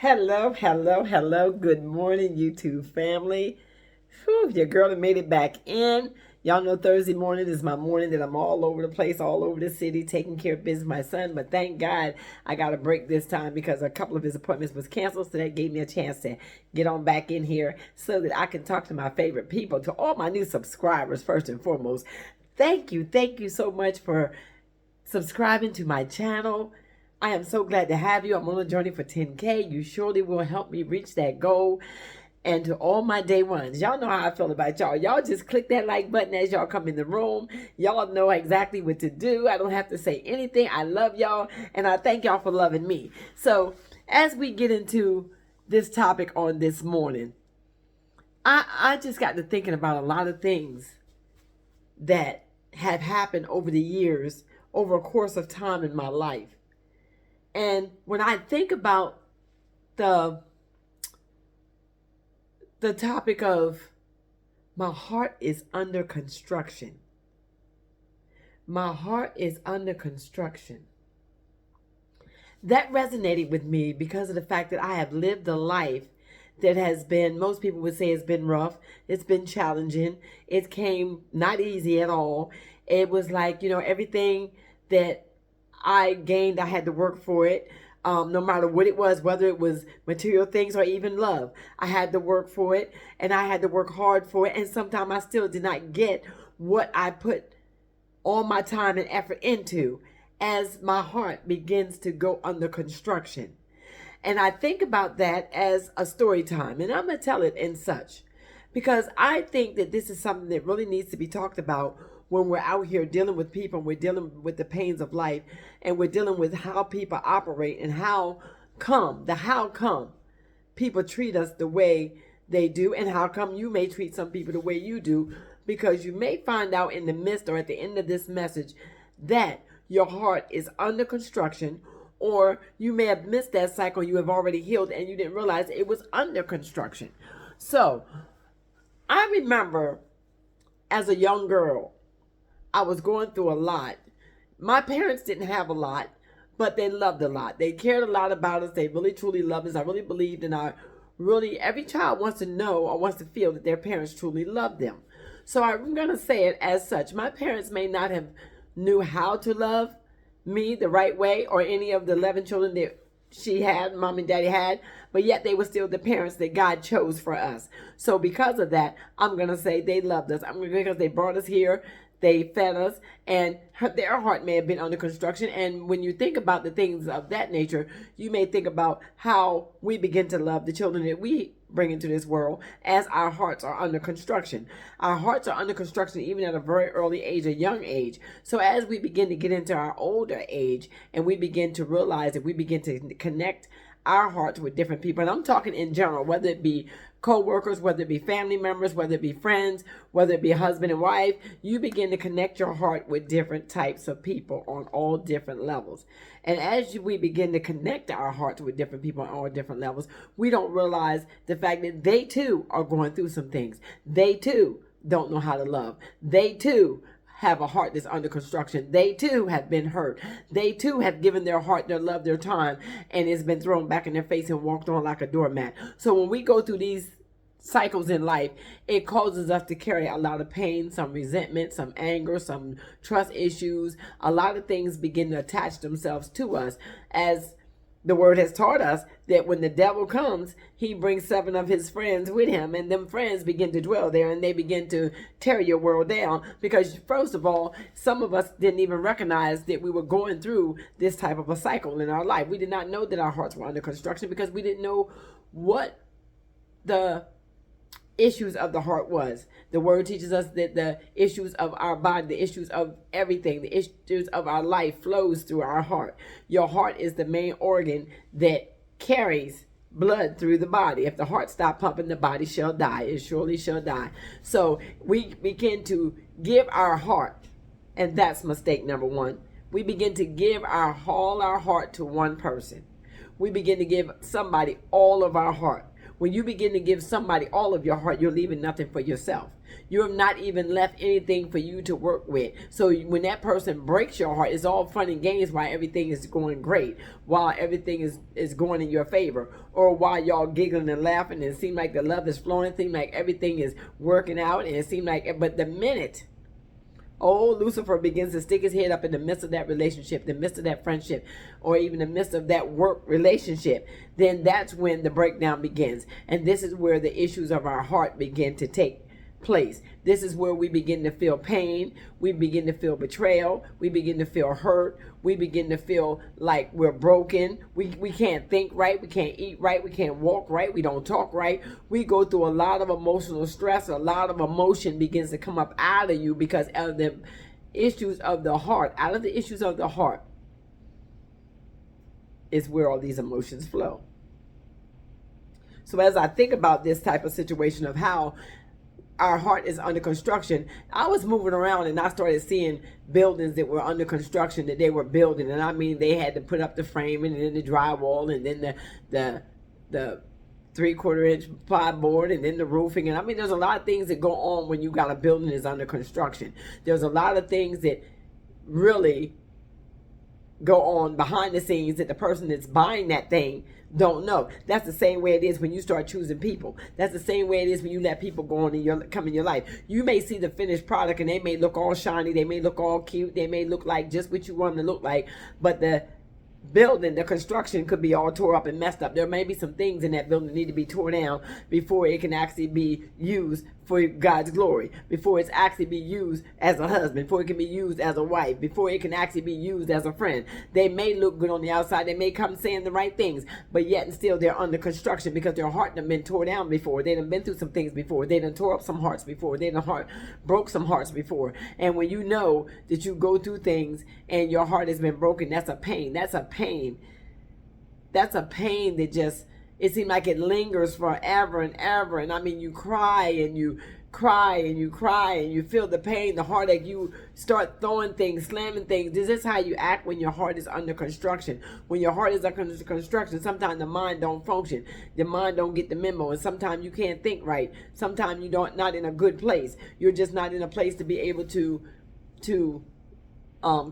Hello, hello, hello. Good morning, YouTube family. Whew, your girl had made it back in. Y'all know Thursday morning is my morning that I'm all over the place, all over the city, taking care of business with my son. But thank God I got a break this time because a couple of his appointments was canceled. So that gave me a chance to get on back in here so that I can talk to my favorite people, to all my new subscribers, first and foremost. Thank you. Thank you so much for subscribing to my channel. I am so glad to have you. I'm on a journey for 10K. You surely will help me reach that goal. And to all my day ones, y'all know how I feel about y'all. Y'all just click that like button as y'all come in the room. Y'all know exactly what to do. I don't have to say anything. I love y'all, and I thank y'all for loving me. So as we get into this topic on this morning, I just got to thinking about a lot of things that have happened over the years, over a course of time in my life. And when I think about the topic of my heart is under construction. My heart is under construction. That resonated with me because of the fact that I have lived a life that has been, most people would say it's been rough. It's been challenging. It came not easy at all. It was like, everything that I gained, I had to work for it. No matter what it was, whether it was material things or even love, I had to work for it, and I had to work hard for it. And sometimes I still did not get what I put all my time and effort into as my heart begins to go under construction. And I think about that as a story time, and I'm going to tell it in such, because I think that this is something that really needs to be talked about when we're out here dealing with people, and we're dealing with the pains of life, and we're dealing with how people operate and how come people treat us the way they do, and how come you may treat some people the way you do, because you may find out in the midst or at the end of this message that your heart is under construction, or you may have missed that cycle. You have already healed and you didn't realize it was under construction. So I remember as a young girl, I was going through a lot. My parents didn't have a lot, but they loved a lot. They cared a lot about us. They really truly loved us. I really believed, and every child wants to know or wants to feel that their parents truly love them. So I'm going to say it as such. My parents may not have knew how to love me the right way, or any of the 11 children that she had, mom and daddy had, but yet they were still the parents that God chose for us. So because of that, I'm going to say they loved us. Because they brought us here, they fed us, and their heart may have been under construction. And when you think about the things of that nature, you may think about how we begin to love the children that we bring into this world as our hearts are under construction. Our hearts are under construction even at a very early age, a young age. So as we begin to get into our older age, and we begin to realize that we begin to connect our hearts with different people, and I'm talking in general, whether it be co-workers, whether it be family members, whether it be friends, whether it be husband and wife, you begin to connect your heart with different types of people on all different levels. And as we begin to connect our hearts with different people on all different levels, we don't realize the fact that they too are going through some things. They too don't know how to love. They too have a heart that's under construction. They too have been hurt. They too have given their heart, their love, their time, and it's been thrown back in their face and walked on like a doormat. So when we go through these cycles in life, it causes us to carry a lot of pain, some resentment, some anger, some trust issues. A lot of things begin to attach themselves to us, as the word has taught us that when the devil comes, he brings 7 of his friends with him, and them friends begin to dwell there, and they begin to tear your world down. Because first of all, some of us didn't even recognize that we were going through this type of a cycle in our life. We did not know that our hearts were under construction because we didn't know what the issues of the heart was. The word teaches us that the issues of our body, the issues of everything, the issues of our life flows through our heart. Your heart is the main organ that carries blood through the body. If the heart stops pumping, the body shall die. It surely shall die. So we begin to give our heart, and that's mistake number 1. We begin to give all our heart to one person. We begin to give somebody all of our heart. When you begin to give somebody all of your heart, you're leaving nothing for yourself. You have not even left anything for you to work with. So when that person breaks your heart, it's all fun and games while everything is going great, while everything is going in your favor, or while y'all giggling and laughing and it seems like the love is flowing, it seems like everything is working out, and it seems like, but the minute Lucifer begins to stick his head up in the midst of that relationship, the midst of that friendship, or even the midst of that work relationship, then that's when the breakdown begins. And this is where the issues of our heart begin to take place. This is where we begin to feel pain. We begin to feel betrayal. We begin to feel hurt. We begin to feel like we're broken. We can't think right. We can't eat right. We can't walk right. We don't talk right. We go through a lot of emotional stress. A lot of emotion begins to come up out of you because of the issues of the heart. Out of the issues of the heart is where all these emotions flow. So as I think about this type of situation of how our heart is under construction, I was moving around and I started seeing buildings that were under construction that they were building. And I mean, they had to put up the framing and then the drywall and then the 3/4 inch plyboard and then the roofing. And I mean, there's a lot of things that go on when you got a building that's under construction. There's a lot of things that really go on behind the scenes that the person that's buying that thing don't know. That's the same way it is when you start choosing people. That's the same way it is when you let people go on come in your life. You may see the finished product and they may look all shiny, they may look all cute, they may look like just what you want them to look like, but the building, the construction could be all tore up and messed up. There may be some things in that building that need to be torn down before it can actually be used for God's glory, before it's actually be used as a husband, before it can be used as a wife, before it can actually be used as a friend. They may look good on the outside, they may come saying the right things, but yet and still they're under construction because their heart done been torn down before. They done been through some things before. They done tore up some hearts before. They done broke some hearts before. And when you know that you go through things and your heart has been broken, that's a pain. That's a pain. That's a pain that just, it seems like it lingers forever and ever. And I mean, you cry and you cry and you cry and you feel the pain, the heartache. You start throwing things, slamming things. This is how you act when your heart is under construction. When your heart is under construction, sometimes the mind don't function. The mind don't get the memo. And sometimes you can't think right. Sometimes you not in a good place. You're just not in a place to be able to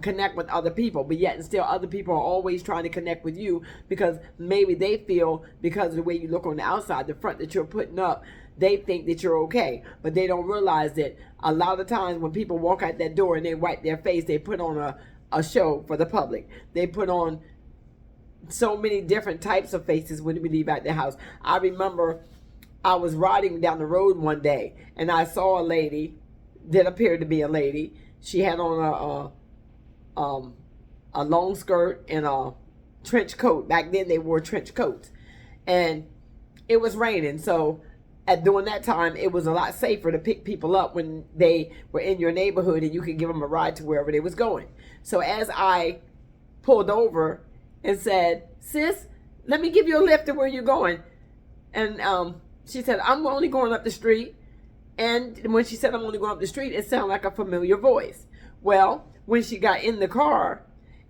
connect with other people, but yet and still other people are always trying to connect with you because maybe they feel because of the way you look on the outside, the front that you're putting up, they think that you're okay, but they don't realize that a lot of times when people walk out that door and they wipe their face, they put on a show for the public. They put on so many different types of faces when we leave out the house. I remember I was riding down the road one day and I saw a lady that appeared to be a lady. She had on a long skirt and a trench coat. Back then they wore trench coats and it was raining. So during that time, it was a lot safer to pick people up when they were in your neighborhood and you could give them a ride to wherever they was going. So as I pulled over and said, "Sis, let me give you a lift to where you're going." And she said, "I'm only going up the street." And when she said, "I'm only going up the street," it sounded like a familiar voice. Well, when she got in the car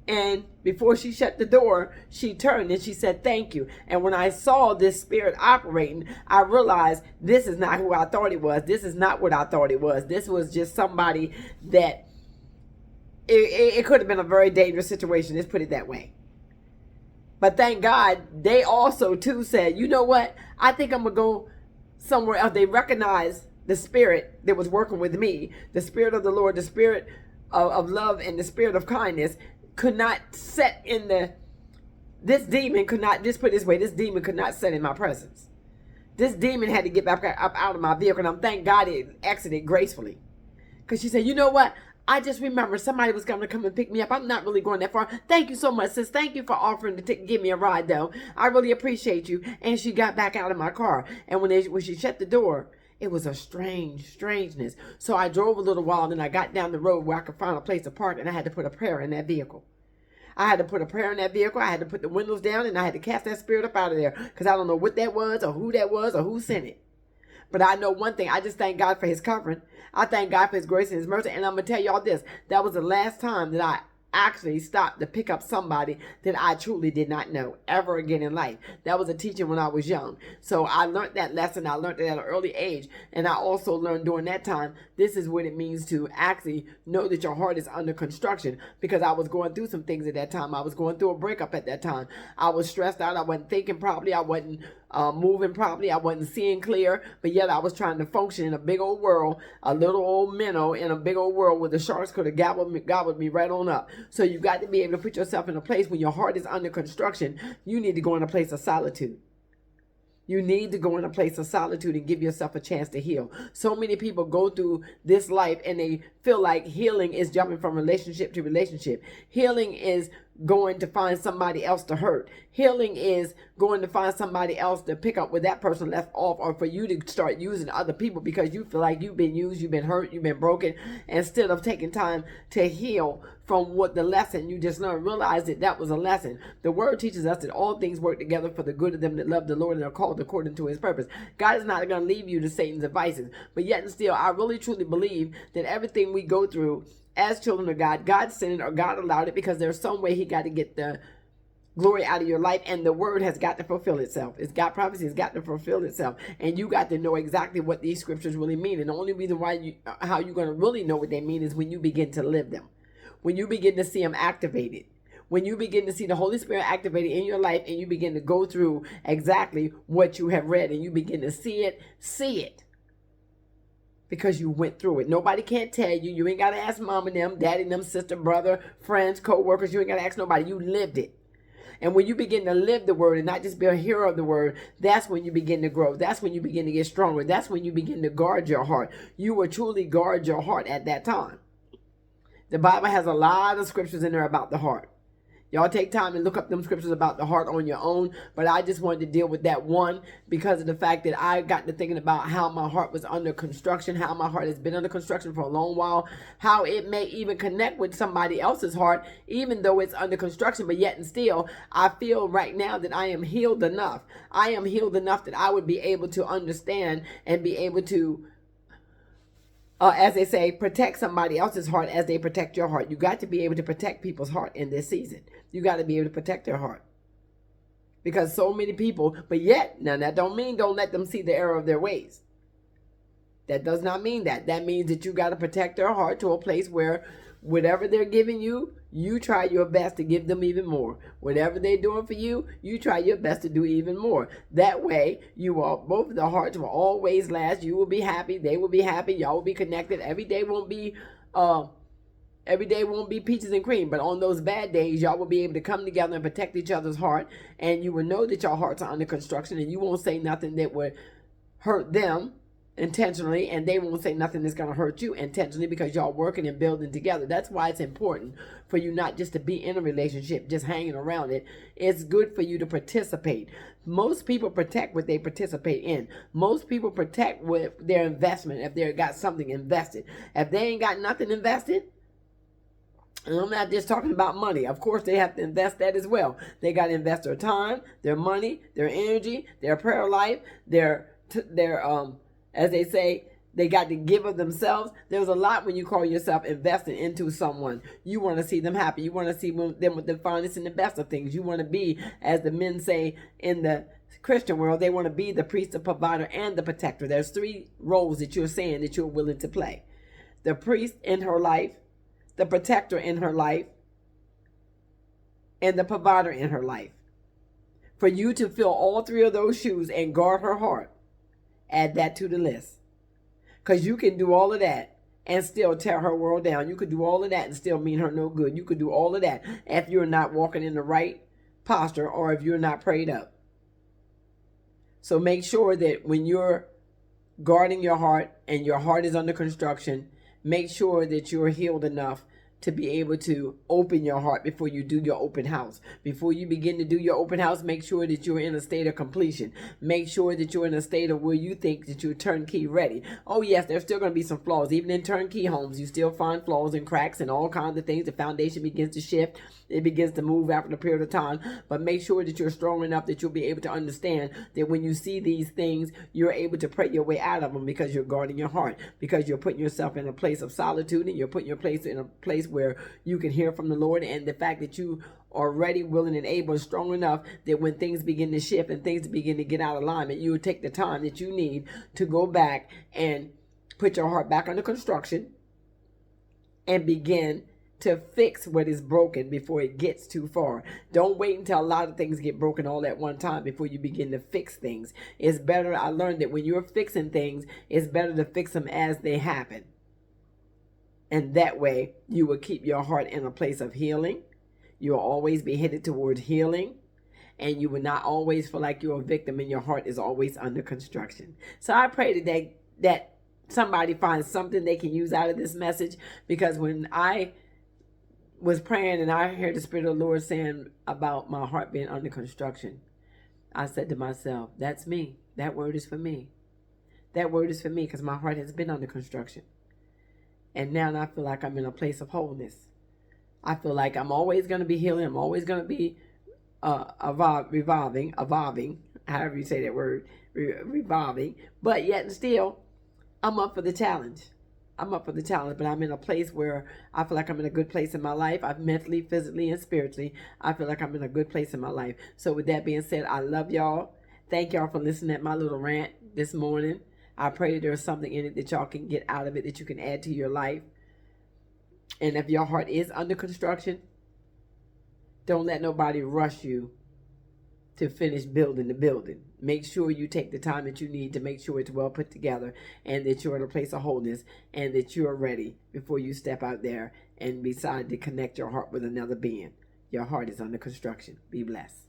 and before she shut the door, she turned and she said, "Thank you." And when I saw this spirit operating, I realized this is not who I thought it was. This is not what I thought it was. This was just somebody that it could have been a very dangerous situation. Let's put it that way. But thank God they also too said, "You know what? I think I'm going to go somewhere else." They recognized the spirit that was working with me, the spirit of the Lord, the spirit of love and the spirit of kindness could not set in this demon could not, just put it this way, this demon could not set in my presence. This demon had to get back up out of my vehicle, and I'm thank God it exited gracefully. Because she said, "You know what? I just remember somebody was going to come and pick me up. I'm not really going that far. Thank you so much, sis. Thank you for offering to give me a ride, though. I really appreciate you." And she got back out of my car. And when she shut the door, it was a strangeness. So I drove a little while, and I got down the road where I could find a place to park, and I had to put a prayer in that vehicle. I had to put a prayer in that vehicle. I had to put the windows down, and I had to cast that spirit up out of there because I don't know what that was or who sent it. But I know one thing. I just thank God for his covering. I thank God for his grace and his mercy. And I'm going to tell y'all this. That was the last time that I actually stop to pick up somebody that I truly did not know ever again in life. That was a teaching when I was young. So I learned that lesson. I learned it at an early age. And I also learned during that time, this is what it means to actually know that your heart is under construction, because I was going through some things at that time. I was going through a breakup at that time. I was stressed out. I wasn't thinking properly. I wasn't moving properly. I wasn't seeing clear, but yet I was trying to function in a big old world, a little old minnow in a big old world where the sharks could have gobbled me right on up. So you got to be able to put yourself in a place when your heart is under construction. You need to go in a place of solitude. You need to go in a place of solitude and give yourself a chance to heal. So many people go through this life and they feel like healing is jumping from relationship to relationship. Healing is going to find somebody else to hurt. Healing is going to find somebody else to pick up where that person left off, or for you to start using other people because you feel like you've been used, you've been hurt, you've been broken, instead of taking time to heal from what the lesson you just learned. Realize that that was a lesson. The word teaches us that all things work together for the good of them that love the Lord and are called according to his purpose. God is not going to leave you to Satan's devices, but yet and still, I really truly believe that everything we go through as children of God, God sent it or God allowed it because there's some way he got to get the glory out of your life, and the word has got to fulfill itself. It's got prophecy, it's got to fulfill itself, and you got to know exactly what these scriptures really mean. And the only reason why how you're going to really know what they mean is when you begin to live them, when you begin to see them activated, when you begin to see the Holy Spirit activated in your life, and you begin to go through exactly what you have read, and you begin to see it. Because you went through it. Nobody can't tell you. You ain't got to ask mom and them, daddy and them, sister, brother, friends, co-workers. You ain't got to ask nobody. You lived it. And when you begin to live the word and not just be a hearer of the word, that's when you begin to grow. That's when you begin to get stronger. That's when you begin to guard your heart. You will truly guard your heart at that time. The Bible has a lot of scriptures in there about the heart. Y'all take time and look up them scriptures about the heart on your own. But I just wanted to deal with that one because of the fact that I got to thinking about how my heart was under construction, how my heart has been under construction for a long while, how it may even connect with somebody else's heart, even though it's under construction. But yet and still, I feel right now that I am healed enough. I am healed enough that I would be able to understand and be able to as they say, protect somebody else's heart as they protect your heart. You got to be able to protect people's heart in this season. You got to be able to protect their heart. Because so many people, but yet, now that don't mean don't let them see the error of their ways. That does not mean that. That means that you got to protect their heart to a place where whatever they're giving you, you try your best to give them even more. Whatever they're doing for you, you try your best to do even more. That way, you all, both of the hearts will always last. You will be happy. They will be happy. Y'all will be connected. Every day won't be peaches and cream. But on those bad days, y'all will be able to come together and protect each other's heart. And you will know that your hearts are under construction. And you won't say nothing that would hurt them intentionally, and they won't say nothing that's going to hurt you intentionally, because y'all working and building together. That's why it's important for you not just to be in a relationship, just hanging around it. It's good for you to participate. Most people protect what they participate in. Most people protect with their investment if they got something invested. If they ain't got nothing invested, and I'm not just talking about money. Of course, they have to invest that as well. They got to invest their time, their money, their energy, their prayer life, their as they say, they got to give of themselves. There's a lot when you call yourself investing into someone. You want to see them happy. You want to see them with the finest and the best of things. You want to be, as the men say in the Christian world, they want to be the priest, the provider, and the protector. There's three roles that you're saying that you're willing to play. The priest in her life, the protector in her life, and the provider in her life. For you to fill all three of those shoes and guard her heart, add that to the list. Because you can do all of that and still tear her world down. You could do all of that and still mean her no good. You could do all of that if you're not walking in the right posture or if you're not prayed up. So make sure that when you're guarding your heart and your heart is under construction, make sure that you're healed enough to be able to open your heart before you do your open house. Before you begin to do your open house, make sure that you're in a state of completion. Make sure that you're in a state of where you think that you're turnkey ready. Oh yes, there's still going to be some flaws. Even in turnkey homes, you still find flaws and cracks and all kinds of things. The foundation begins to shift. It begins to move after a period of time. But make sure that you're strong enough that you'll be able to understand that when you see these things, you're able to pray your way out of them, because you're guarding your heart, because you're putting yourself in a place of solitude, and you're putting your place in a place place where you can hear from the Lord, and the fact that you are ready, willing, and able, and strong enough that when things begin to shift and things begin to get out of alignment, you will take the time that you need to go back and put your heart back under construction and begin to fix what is broken before it gets too far. Don't wait until a lot of things get broken all at one time before you begin to fix things. It's better, I learned that when you're fixing things, it's better to fix them as they happen. And that way, you will keep your heart in a place of healing. You will always be headed towards healing. And you will not always feel like you're a victim and your heart is always under construction. So I pray today that somebody finds something they can use out of this message, because when I was praying and I heard the Spirit of the Lord saying about my heart being under construction, I said to myself, that's me. That word is for me. That word is for me, because my heart has been under construction. And now I feel like I'm in a place of wholeness. I feel like I'm always going to be healing. I'm always going to be evolving, however you say that word, revolving. But yet and still, I'm up for the challenge. But I'm in a place where I feel like I'm in a good place in my life. I've mentally, physically, and spiritually, I feel like I'm in a good place in my life. So with that being said, I love y'all. Thank y'all for listening to my little rant this morning. I pray that there's something in it that y'all can get out of it, that you can add to your life. And if your heart is under construction, don't let nobody rush you to finish building the building. Make sure you take the time that you need to make sure it's well put together, and that you're in a place of wholeness, and that you're ready before you step out there and decide to connect your heart with another being. Your heart is under construction. Be blessed.